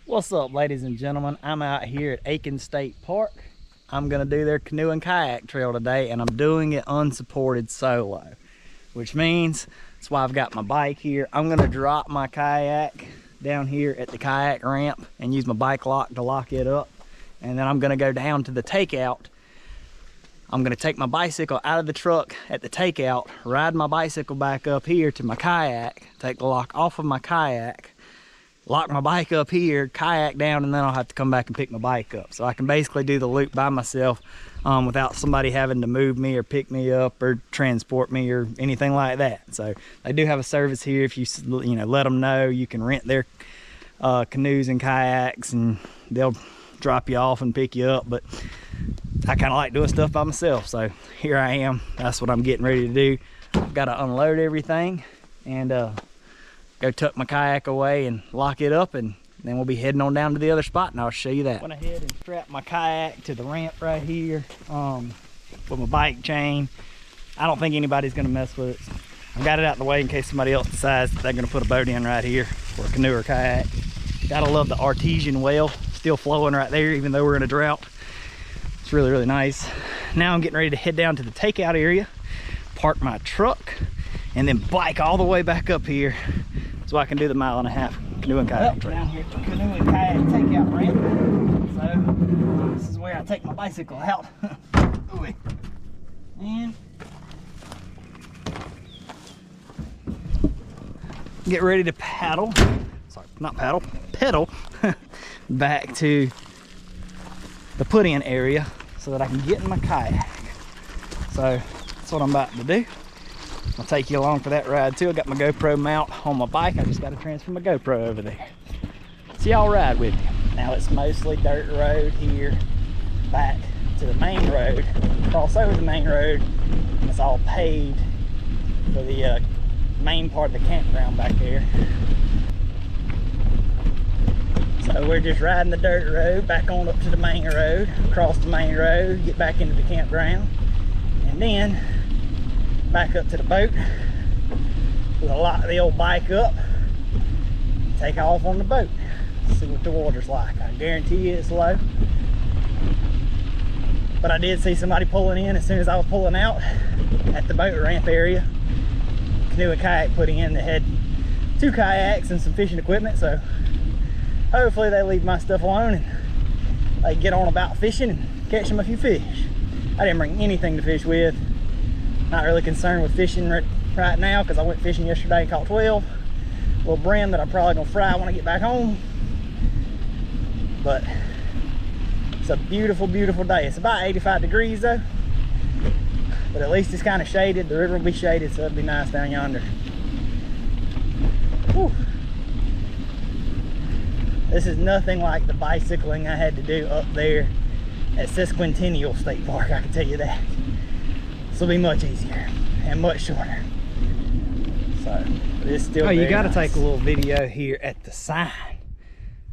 What's up, ladies and gentlemen? I'm out here at Aiken State Park. I'm gonna do their canoe and kayak trail today, and I'm doing it unsupported solo, which means that's why I've got my bike here. I'm gonna drop my kayak down here at the kayak ramp and use my bike lock to lock it up, and then I'm gonna go down to the takeout. I'm gonna take my bicycle out of the truck at the takeout, ride my bicycle back up here to my kayak, take the lock off of my kayak, lock my bike up here, kayak down, and then I'll have to come back and pick my bike up. So I can basically do the loop by myself without somebody having to move me or pick me up or transport me or anything like that. So they do have a service here. If you let them know, you can rent their canoes and kayaks, and they'll drop you off and pick you up. But I kind of like doing stuff by myself, so here I am. That's what I'm getting ready to do. I've got to unload everything and go tuck my kayak away and lock it up, and then we'll be heading on down to the other spot, and I'll show you that. Went ahead and strapped my kayak to the ramp right here with my bike chain. I don't think anybody's gonna mess with it. I've got it out of the way in case somebody else decides that they're gonna put a boat in right here for a canoe or kayak. Gotta love the artesian well still flowing right there, even though we're in a drought. It's really, really nice. Now I'm getting ready to head down to the takeout area, park my truck, and then bike all the way back up here so I can do the 1.5 mile canoe and kayak trail. Down here at the canoe and kayak takeout ramp. So this is where I take my bicycle out. And get ready to pedal back to the put-in area so that I can get in my kayak. So that's what I'm about to do. I'll take you along for that ride too. I got my GoPro mount on my bike. I just got to transfer my GoPro over there. So y'all ride with me. Now it's mostly dirt road here, back to the main road. Cross over the main road, and it's all paved for the main part of the campground back there. So we're just riding the dirt road back on up to the main road, across the main road, get back into the campground, and then back up to the boat. We'll lock the old bike up, take off on the boat, see what the water's like. I guarantee you it's low, but I did see somebody pulling in as soon as I was pulling out at the boat ramp area. Canoe and kayak putting in. They had 2 kayaks and some fishing equipment, so hopefully they leave my stuff alone and they get on about fishing and catch them a few fish. I didn't bring anything to fish with. Not really concerned with fishing right now because I went fishing yesterday and caught 12 little brim that I'm probably gonna fry when I get back home. But it's a beautiful, beautiful day. It's about 85 degrees though, but at least it's kind of shaded. The river will be shaded, so it'll be nice down yonder. Whew. This is nothing like the bicycling I had to do up there at Sesquicentennial State Park, I can tell you that. This will be much easier and much shorter. So it's still you got to take a little video here at the sign.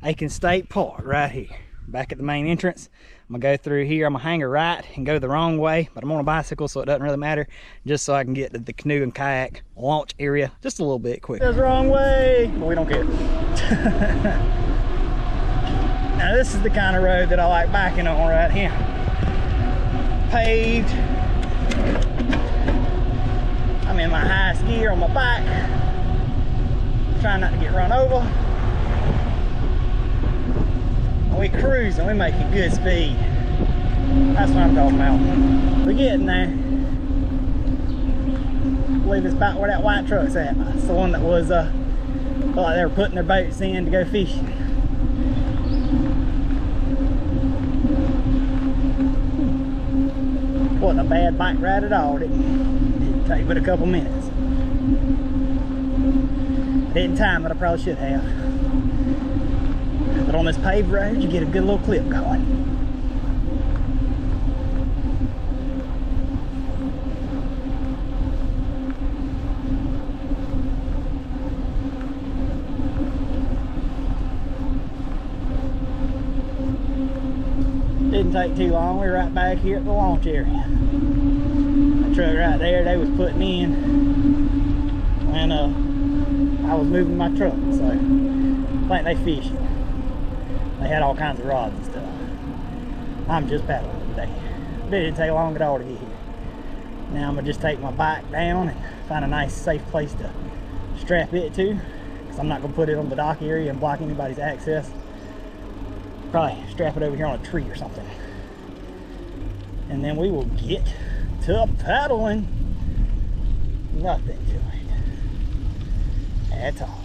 Aiken State Park right here, back at the main entrance. I'm gonna go through here. I'm gonna hang a right and go the wrong way, but I'm on a bicycle, so it doesn't really matter, just so I can get to the canoe and kayak launch area just a little bit quicker. That's the wrong way, but we don't care. Now this is the kind of road that I like biking on right here. Paved. I'm in my highest gear on my bike, trying not to get run over. We cruising, we making good speed. That's what I'm talking about. We're getting there. I believe it's about where that white truck's at. It's the one that was like they were putting their boats in to go fishing. Wasn't a bad bike ride at all, didn't take but a couple minutes. I didn't time it, I probably should have. But on this paved road, you get a good little clip going. Didn't take too long. We were right back here at the launch area. That truck right there, they was putting in when I was moving my truck, so I think they fishing. They had all kinds of rods and stuff. I'm just paddling today. It didn't take long at all to get here. Now I'm gonna just take my bike down and find a nice safe place to strap it to, because I'm not gonna put it on the dock area and block anybody's access. Probably strap it over here on a tree or something. And then we will get to paddling. Nothing to it at all.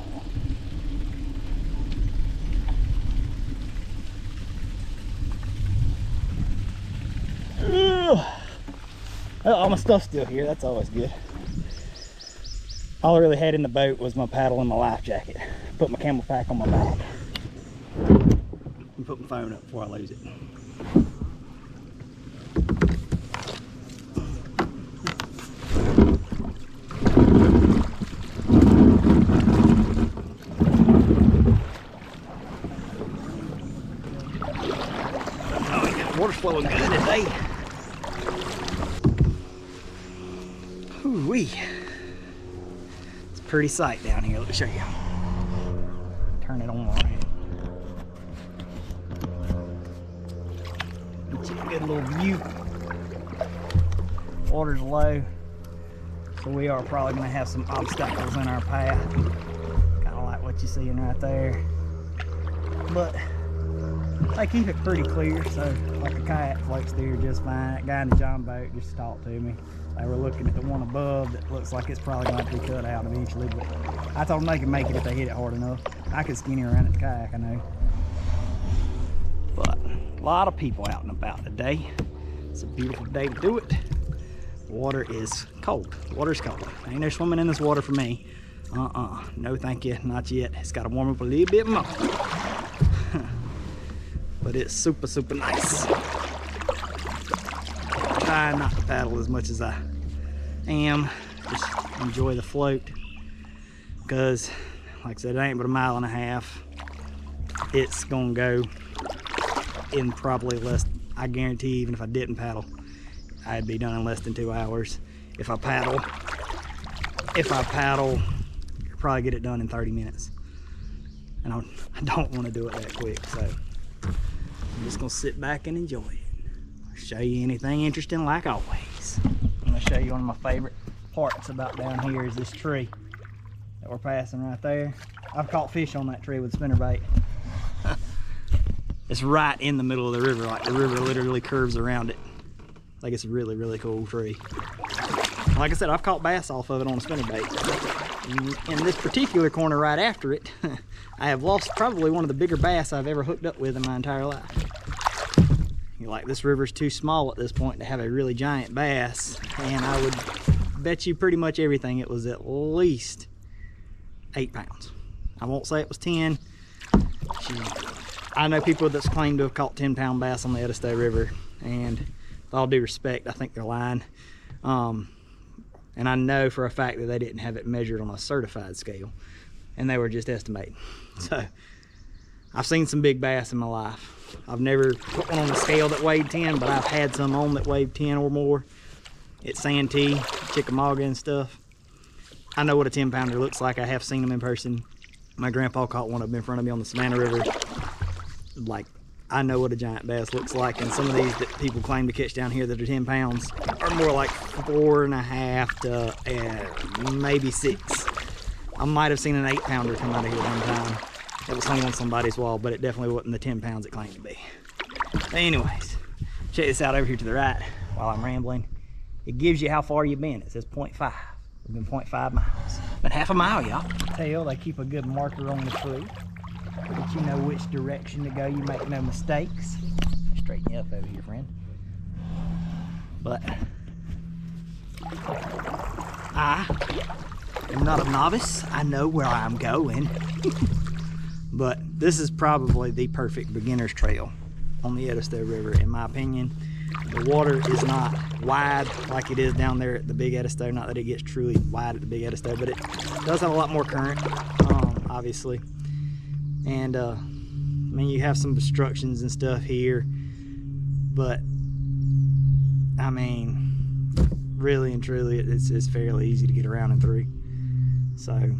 Well, all my stuff's still here. That's always good. All I really had in the boat was my paddle and my life jacket. Put my camel pack on my back. And put my phone up before I lose it. Oh yeah, water's flowing good today. Ooh-wee. It's a pretty sight down here. Let me show you. Turn it on right here. Get you a good little view. Water's low, so we are probably going to have some obstacles in our path. Kind of like what you're seeing right there. But they keep it pretty clear, so like a kayak floats through just fine. That guy in the John boat just talked to me. They were looking at the one above that looks like it's probably going to have to be cut out eventually, but I told them they can make it if they hit it hard enough. I could skinny around at the kayak, I know. But a lot of people out and about today. It's a beautiful day to do it. The water is cold. The water's cold. Ain't no swimming in this water for me. No thank you, not yet. It's got to warm up a little bit more. But it's super, super nice. Try not to paddle as much as I am. Just enjoy the float. Because, like I said, it ain't but a mile and a half. It's gonna go in probably less, I guarantee even if I didn't paddle, I'd be done in less than 2 hours. If I paddle, you'll probably get it done in 30 minutes. And I don't want to do it that quick, so I'm just gonna sit back and enjoy it. Show you anything interesting like always. I'm gonna show you one of my favorite parts about down here is this tree that we're passing right there. I've caught fish on that tree with spinnerbait. It's right in the middle of the river, like the river literally curves around it. Like it's a really, really cool tree. Like I said, I've caught bass off of it on a spinnerbait. In this particular corner right after it, I have lost probably one of the bigger bass I've ever hooked up with in my entire life. You're like, this river's too small at this point to have a really giant bass, and I would bet you pretty much everything it was at least 8 pounds. I won't say it was 10. I know people that's claimed to have caught 10-pound bass on the Edisto River, and with all due respect, I think they're lying. And I know for a fact that they didn't have it measured on a certified scale, and they were just estimating. So I've seen some big bass in my life. I've never put one on the scale that weighed 10, but I've had some on that weighed 10 or more. It's Santee, Chickamauga and stuff. I know what a 10-pounder looks like. I have seen them in person. My grandpa caught one of them in front of me on the Savannah River. Like, I know what a giant bass looks like, and some of these that people claim to catch down here that are 10 pounds are more like 4.5 to maybe 6. I might have seen an 8-pounder come out of here one time. It was hung on somebody's wall, but it definitely wasn't the 10 pounds it claimed to be. But anyways, check this out over here to the right while I'm rambling. It gives you how far you've been. It says 0.5. We've been 0.5 miles. Been half a mile, y'all. Tell they keep a good marker on the tree, let you know which direction to go. You make no mistakes. Straighten you up over here, friend. But I am not a novice. I know where I'm going. But this is probably the perfect beginner's trail on the Edisto River, in my opinion. The water is not wide like it is down there at the Big Edisto. Not that it gets truly wide at the Big Edisto, but it does have a lot more current, obviously. And I mean, you have some obstructions and stuff here, but I mean, really and truly, it's fairly easy to get around and through. So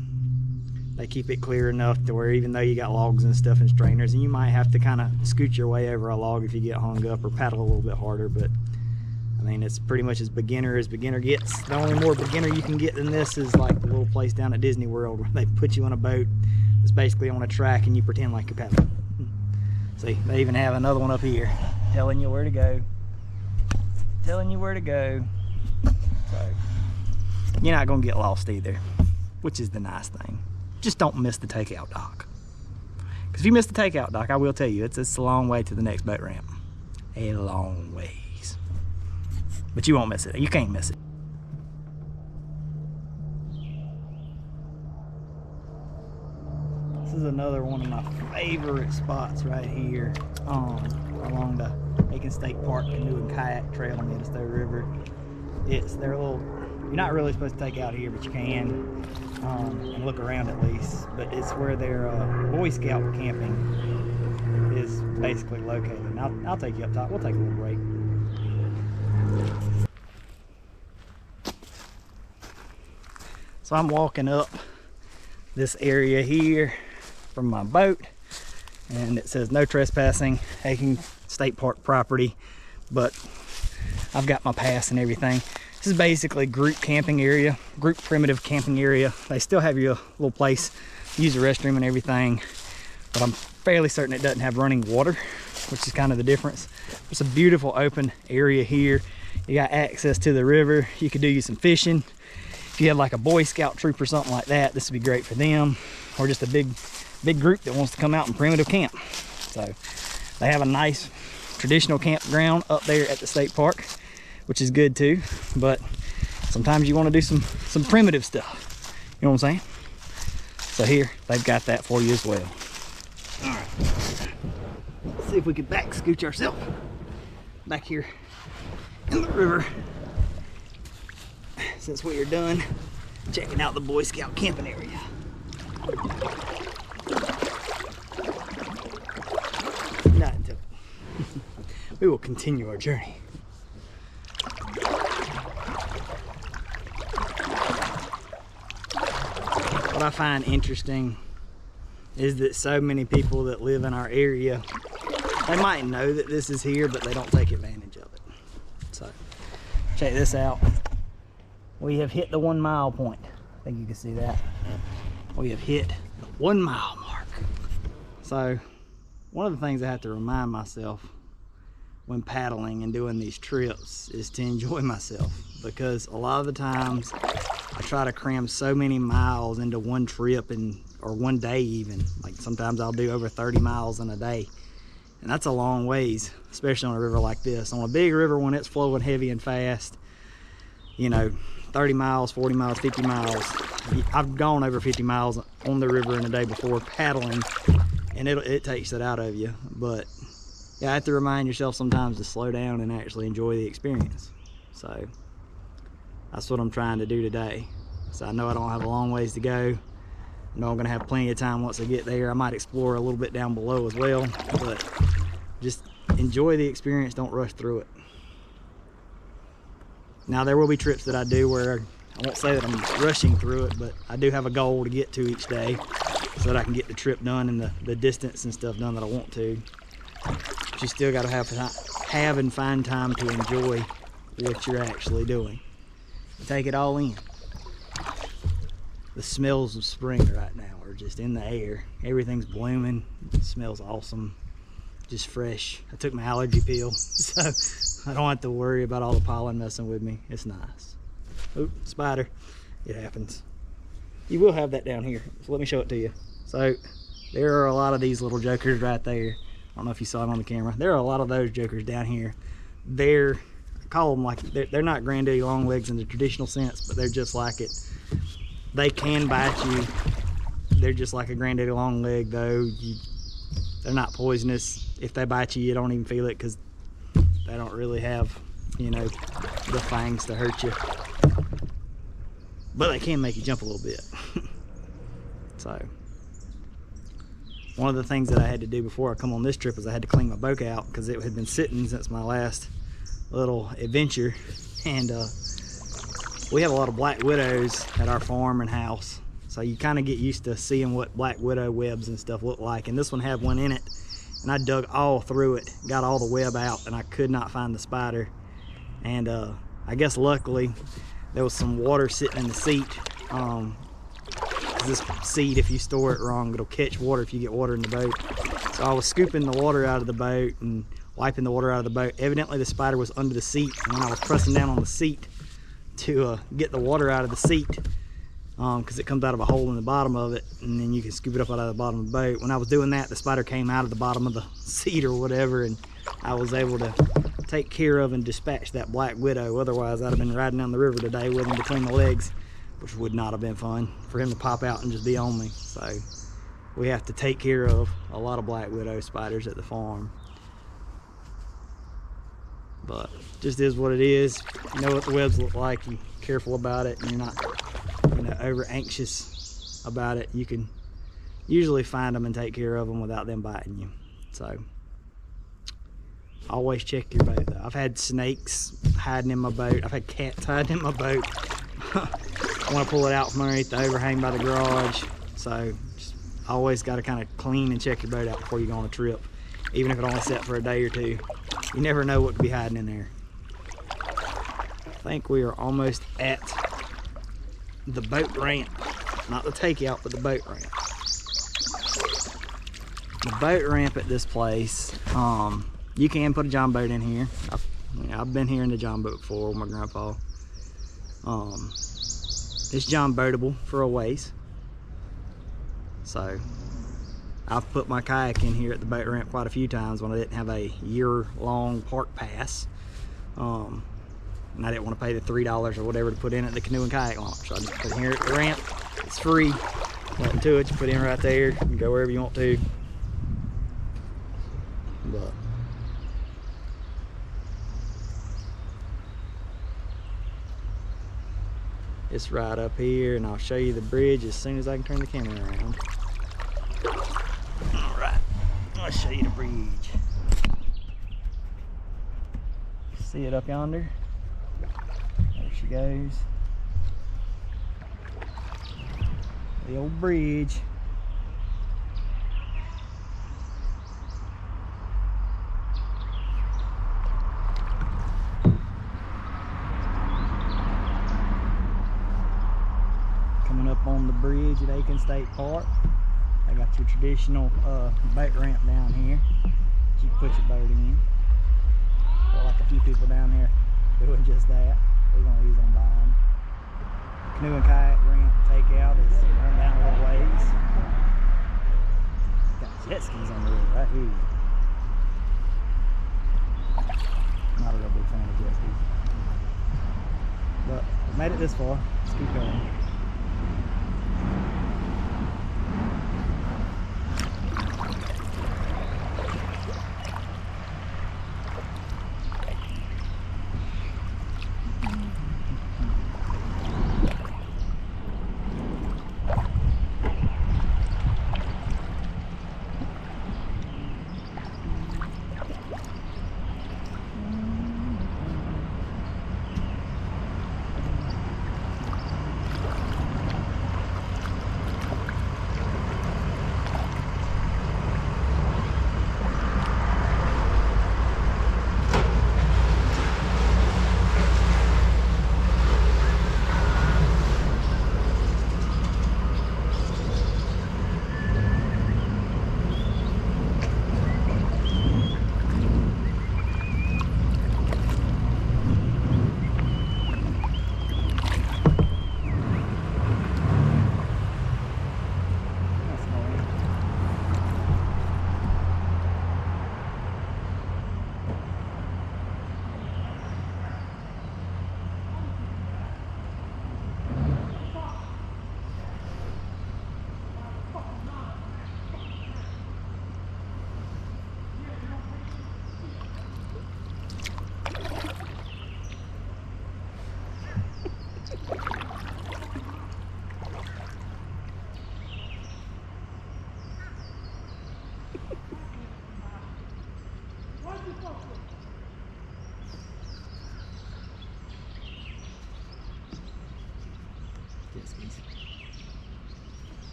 they keep it clear enough to where even though you got logs and stuff and strainers, and you might have to kind of scoot your way over a log if you get hung up or paddle a little bit harder, but I mean, it's pretty much as beginner gets. The only more beginner you can get than this is like the little place down at Disney World where they put you on a boat that's basically on a track and you pretend like you're paddling. See, they even have another one up here telling you where to go. Telling you where to go. So, you're not gonna get lost either, which is the nice thing. Just don't miss the takeout dock. Because if you miss the takeout dock, I will tell you, it's a long way to the next boat ramp. A long ways. But you won't miss it. You can't miss it. This is another one of my favorite spots right here along the Aiken State Park Canoe and Kayak Trail on the Edisto River. It's their little, you're not really supposed to take out here, but you can and look around at least. But it's where their Boy Scout camping is basically located. And I'll take you up top. We'll take a little break. So I'm walking up this area here from my boat, and it says no trespassing, Aiken State Park property, but I've got my pass and everything. This is basically group camping area, group primitive camping area. They still have your little place, use the restroom and everything, but I'm fairly certain it doesn't have running water, which is kind of the difference. It's a beautiful open area here. You got access to the river. You could do you some fishing. If you had like a Boy Scout troop or something like that, this would be great for them, or just a big group that wants to come out and primitive camp. So they have a nice traditional campground up there at the state park, which is good too, but sometimes you want to do some primitive stuff, you know what I'm saying? So here they've got that for you as well. All right, let's see if we can back scooch ourselves back here in the river, since we are done checking out the Boy Scout camping area. Not until we will continue our journey. What I find interesting is that so many people that live in our area, they might know that this is here, but they don't take advantage of it. So check this out. We have hit the 1 mile point. I think you can see that. We have hit the 1 mile mark. So one of the things I have to remind myself when paddling and doing these trips is to enjoy myself, because a lot of the times I try to cram so many miles into one trip or one day even. Like sometimes I'll do over 30 miles in a day, and that's a long ways, especially on a river like this. On a big river when it's flowing heavy and fast, you know, 30 miles, 40 miles, 50 miles. I've gone over 50 miles on the river in a day before paddling, and it takes it out of you. But you have to remind yourself sometimes to slow down and actually enjoy the experience. So that's what I'm trying to do today. So I know I don't have a long ways to go. I know I'm gonna have plenty of time once I get there. I might explore a little bit down below as well, but just enjoy the experience, don't rush through it. Now there will be trips that I do where I won't say that I'm rushing through it, but I do have a goal to get to each day so that I can get the trip done and the distance and stuff done that I want to. But you still gotta have and find time to enjoy what you're actually doing. Take it all in. The smells of spring right now are just in the air. Everything's blooming. It smells awesome. Just fresh. I took my allergy pill, so I don't have to worry about all the pollen messing with me. It's nice. Oop, spider. It happens. You will have that down here, so let me show it to you. So there are a lot of these little jokers right there. I don't know if you saw them on the camera. There are a lot of those jokers down here. I call them like, they're not granddaddy longlegs in the traditional sense, but they're just like it. They can bite you. They're just like a granddaddy longleg though. They're not poisonous. If they bite you, you don't even feel it because they don't really have, you know, the fangs to hurt you. But they can make you jump a little bit. So one of the things that I had to do before I come on this trip is I had to clean my boat out because it had been sitting since my last little adventure. And we have a lot of black widows at our farm and house, So you kind of get used to seeing what black widow webs and stuff look like. And this one had one in it, and I dug all through it, got all the web out, and I could not find the spider. And I guess luckily there was some water sitting in the seat. This seat, if you store it wrong, it'll catch water if you get water in the boat. So I was scooping the water out of the boat and wiping the water out of the boat. Evidently the spider was under the seat, and when I was pressing down on the seat to get the water out of the seat, because it comes out of a hole in the bottom of it, and then you can scoop it up out of the bottom of the boat. When I was doing that, the spider came out of the bottom of the seat or whatever, and I was able to take care of and dispatch that black widow. Otherwise I'd have been riding down the river today with him between the legs, which would not have been fun for him to pop out and just be on me. So we have to take care of a lot of black widow spiders at the farm. But just is what it is. You know what the webs look like, you're careful about it, and you're not over anxious about it. You can usually find them and take care of them without them biting you. So always check your boat though. I've had snakes hiding in my boat. I've had cats hiding in my boat. I want to pull it out from underneath the overhang by the garage. So just always got to kind of clean and check your boat out before you go on a trip, even if it only sat for a day or two. You never know what could be hiding in there. I think we are almost at the boat ramp. Not the takeout, but the boat ramp. The boat ramp at this place, you can put a john boat in here. I've been here in the john boat before with my grandpa. It's john boatable for a ways. So I've put my kayak in here at the boat ramp quite a few times when I didn't have a year-long park pass. And I didn't want to pay the $3 or whatever to put in at the canoe and kayak launch. So I just put in here at the ramp. It's free. Nothing to it. You put in right there. You can go wherever you want to. But it's right up here, and I'll show you the bridge as soon as I can turn the camera around. Alright, I'll show you the bridge. See it up yonder? There she goes. The old bridge. Coming up on the bridge at Aiken State Park. I got your traditional boat ramp down here. You can put your boat in. Got like a few people down here doing just that. We're gonna use them by them. Canoe and kayak ramp takeout is run down a little ways. Got jet skis on the river right here. Not a real big fan of jet skis. But we made it this far. Let's keep going.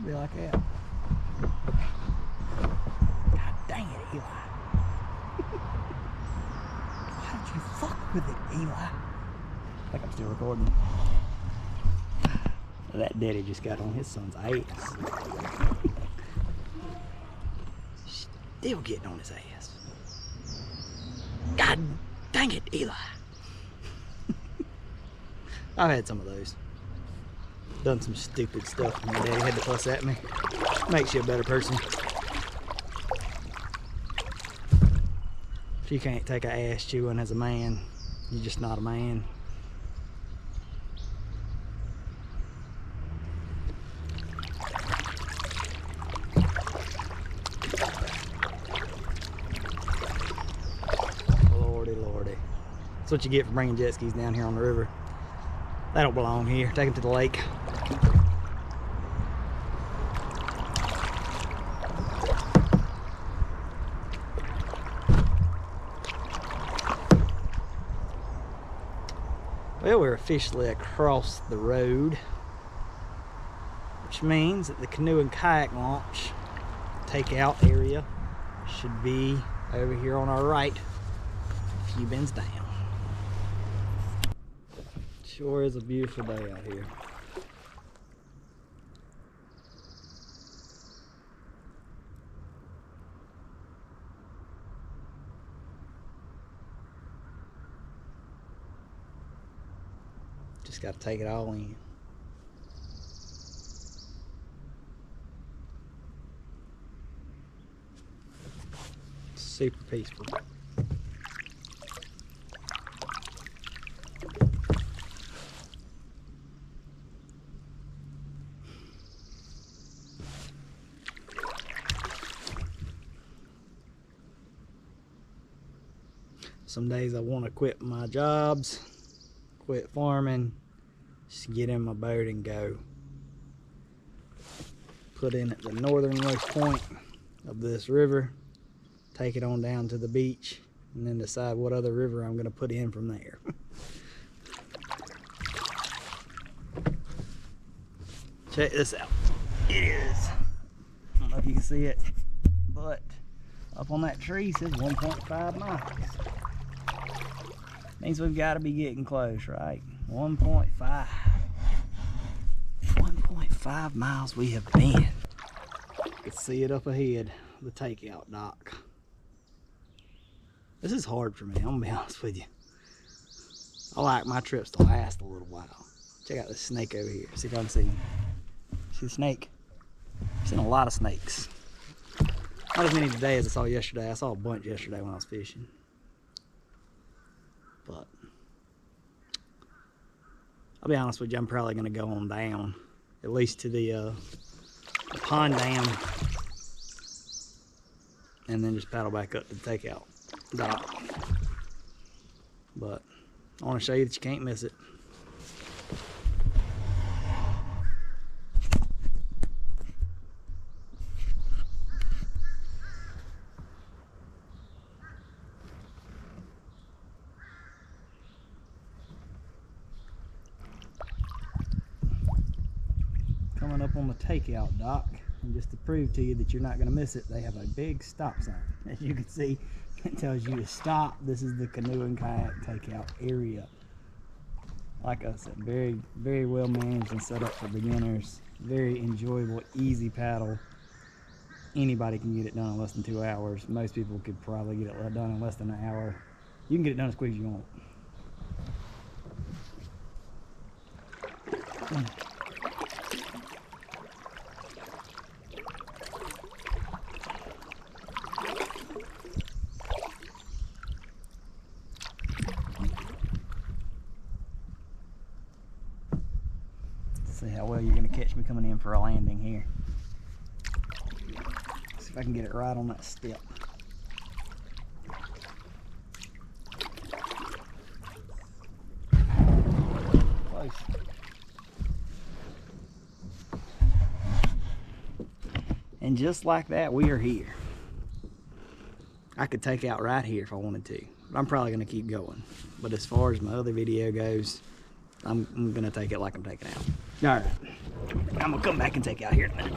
be like that. God dang it, Eli. Why did you fuck with it, Eli? I think I'm still recording. That daddy just got on his son's ass. Still getting on his ass. God dang it, Eli. I've had some of those. Done some stupid stuff and my daddy had to fuss at me. Makes you a better person. If you can't take an ass chewing as a man, you're just not a man. Lordy, lordy. That's what you get for bringing jet skis down here on the river. They don't belong here. Take them to the lake. Well, we're officially across the road, which means that the canoe and kayak launch takeout area should be over here on our right, a few bends down. Sure is a beautiful day out here. Just got to take it all in. Super peaceful. Some days I want to quit my jobs, quit farming, just get in my boat and go. Put in at the northernmost point of this river, take it on down to the beach, and then decide what other river I'm going to put in from there. Check this out. It is, I don't know if you can see it, but up on that tree says 1.5 miles. Means we've got to be getting close, right? 1.5. 1.5 miles we have been. You can see it up ahead, the takeout dock. This is hard for me, I'm gonna be honest with you. I like my trips to last a little while. Check out this snake over here. See if I can see him. See the snake? I've seen a lot of snakes. Not as many today as I saw yesterday. I saw a bunch yesterday when I was fishing. But I'll be honest with you, I'm probably going to go on down, at least to the pond dam, and then just paddle back up to the takeout dock. But I want to show you that you can't miss it. Coming up on the takeout dock, and just to prove to you that you're not going to miss it, they have a big stop sign. As you can see, it tells you to stop. This is the canoe and kayak takeout area. Like I said, very, very well managed and set up for beginners. Very enjoyable, easy paddle. Anybody can get it done in less than 2 hours. Most people could probably get it done in less than an hour. You can get it done as quick as you want. See how well you're going to catch me coming in for a landing here. See if I can get it right on that step. Close. And just like that, we are here. I could take out right here if I wanted to, but I'm probably going to keep going. But as far as my other video goes, I'm going to take it like I'm taking out. All right. I'm gonna come back and take you out here in a minute.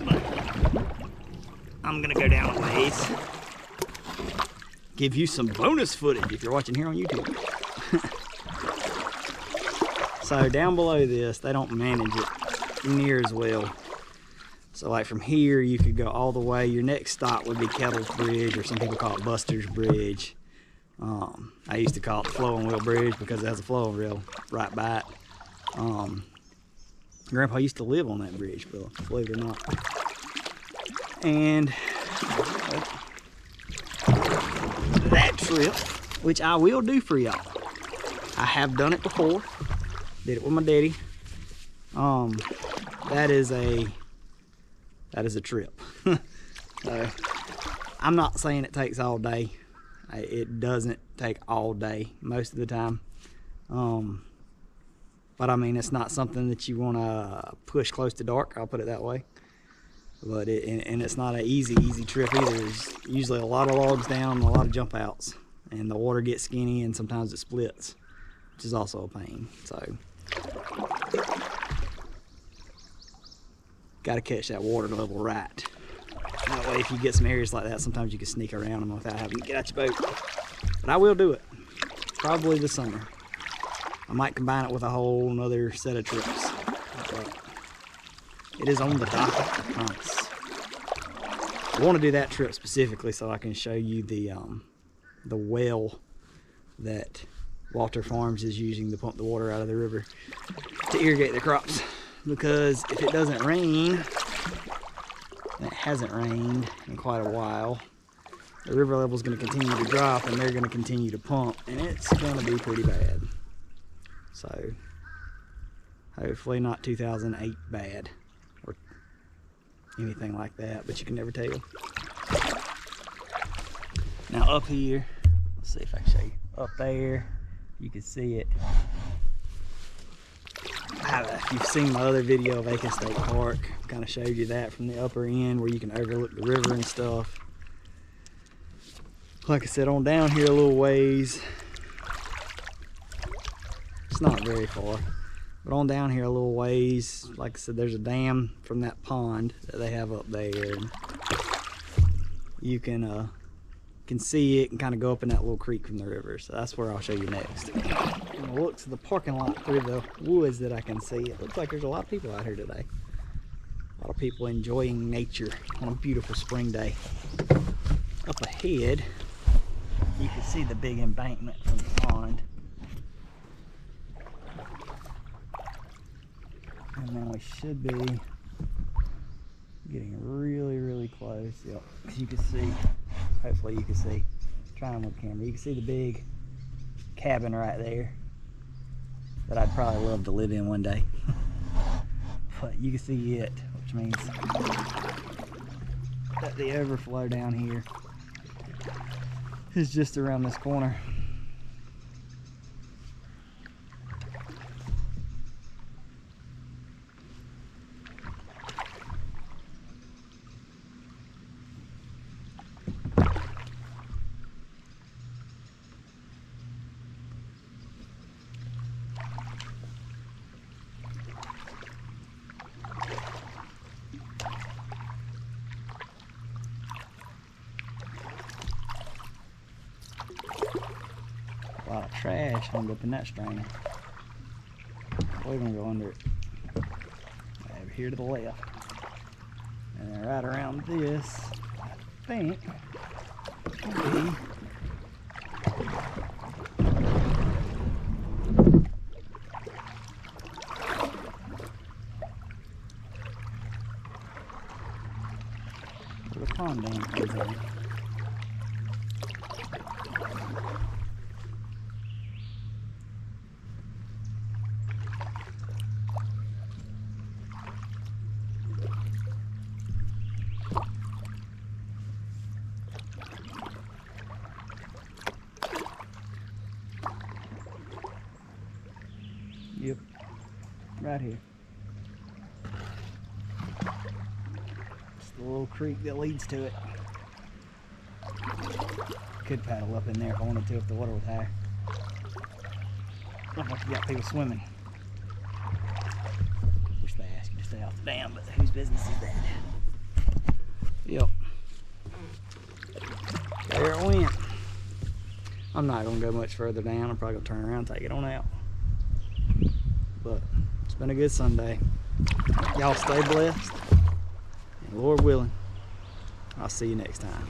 But I'm gonna go down a ways. Give you some bonus footage if you're watching here on YouTube. So down below this, they don't manage it near as well. So like from here, you could go all the way. Your next stop would be Kettle's Bridge, or some people call it Buster's Bridge. I used to call it the Flowing Wheel Bridge because it has a flowing wheel right by it. Grandpa used to live on that bridge, believe it or not. And that trip, which I will do for y'all. I have done it before. Did it with my daddy. That is a trip. So I'm not saying it takes all day. It doesn't take all day most of the time. But I mean, it's not something that you want to push close to dark, I'll put it that way. But and it's not an easy trip either. There's usually a lot of logs down and a lot of jump outs, and the water gets skinny and sometimes it splits, which is also a pain. So got to catch that water level right. That way, if you get some areas like that, sometimes you can sneak around them without having to get out your boat. But I will do it, probably this summer. I might combine it with a whole nother set of trips. But it is on the docket, I promise. I want to do that trip specifically so I can show you the well that Walter Farms is using to pump the water out of the river to irrigate their crops. Because if it doesn't rain, and it hasn't rained in quite a while, the river level is going to continue to drop and they're going to continue to pump, and it's going to be pretty bad. So hopefully not 2008 bad or anything like that, but you can never tell. Now up here, let's see if I can show you. Up there, you can see it. If you've seen my other video of Aiken State Park, kind of showed you that from the upper end where you can overlook the river and stuff. Like I said, on down here a little ways, it's not very far, but on down here a little ways, like I said, there's a dam from that pond that they have up there, and you can see it and kind of go up in that little creek from the river. So that's where I'll show you next. And the looks of the parking lot through the woods that I can see, it looks like there's a lot of people out here today. A lot of people enjoying nature on a beautiful spring day. Up ahead, you can see the big embankment from the pond. And then we should be getting really close. Yep, you can see, hopefully you can see, trying with the camera, you can see the big cabin right there that I'd probably love to live in one day. But you can see it, which means that the overflow down here is just around this corner. A lot of trash hung up in that strainer. We're gonna go under it. Over here to the left. And then right around this, I think, will be where the pond dam comes in. Yep, right here. It's the little creek that leads to it. Could paddle up in there if I wanted to if the water was higher. Looks like you got people swimming. Wish they Stay off the dam, but whose business is that? Yep. There it went. I'm not gonna go much further down. I'm probably gonna turn around and take it on out. But it's been a good Sunday. Y'all stay blessed. And Lord willing, I'll see you next time.